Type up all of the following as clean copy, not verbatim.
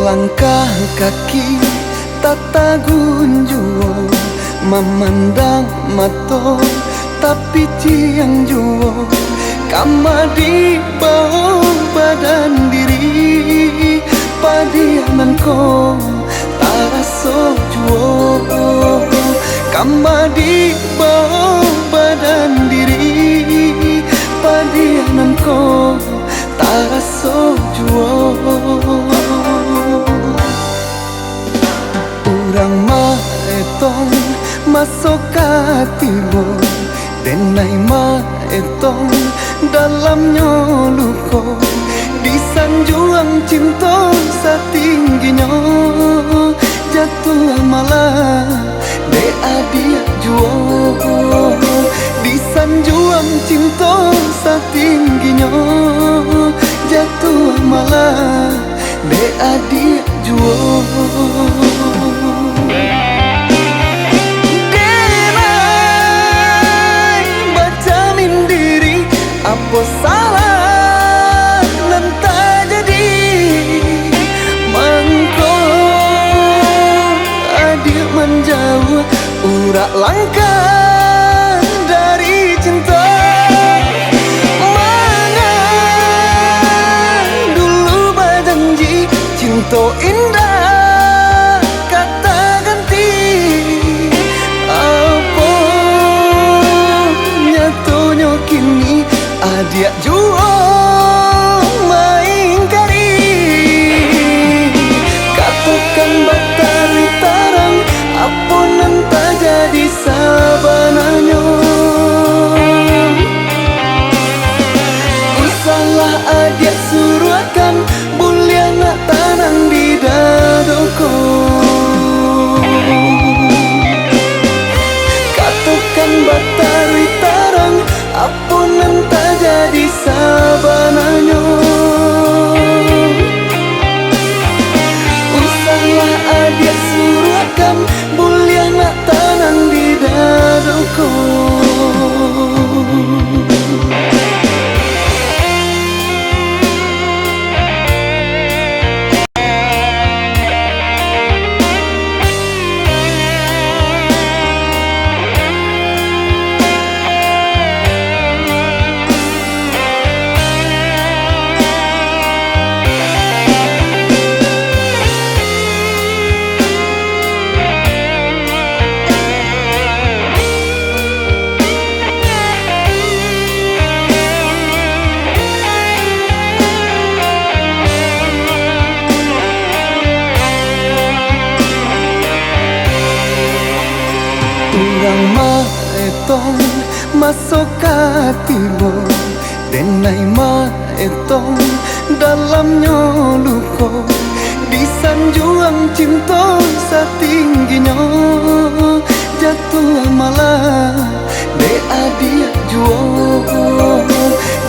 Langkah kaki tata gunjuo, memandang mato tapi tiang juo, kama di bawah badan diri padianan ko taraso juo, kama di bawah badan diri padianan ko taraso juo. Urang mah etong masuk hatimu, denai mah etong dalamnya luko, disanjuang cinta setingginya, jatuh malah de adia juo, disanjuang cinta setingginya, jatuh malah de adia juo. Apa salah nan tak jadi mangko adik menjauh urak langkah dari cinta. Mana dulu berjanji cinta indah kata ganti, apa nyatunya kini adia juo main kari, katakan batari tarang apa nanta jadi sabananya. Usalah adia suruhkan mulia nak tanang di dadoko, katakan batari tarang apa nanta jadi sabananya. Usahlah adia suruhkan mulia nak tanang di dadoko. Urang mah etong masuk hatimu, denai mah etong dalamnya luko, disanjuang cinta setingginya, jatuh malah de adia juo,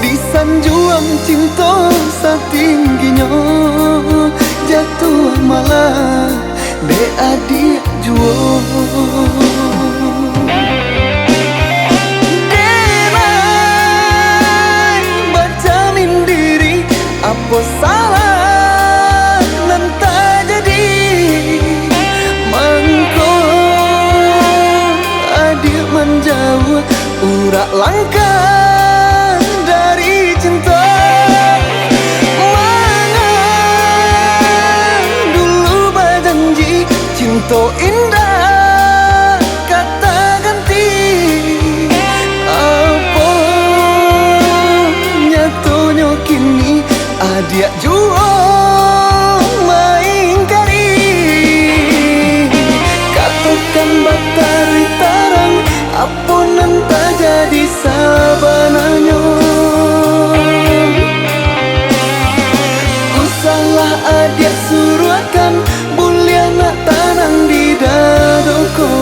disanjuang cinta setingginya, jatuh malah de adia juo. Apa salah nan tak jadi mangko adik menjauh urak langkah dari cinta. Mana dulu berjanji cinta indah kata ganti, apa nyatunya kini adia juo main kari, katakan batari tarang apa nanta jadi sabananya. Usahlah adia suruhkan mulia nak tanang di dadoko,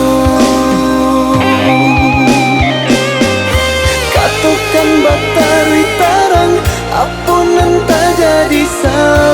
katakan batari tarang apa nanta jadi sabananya.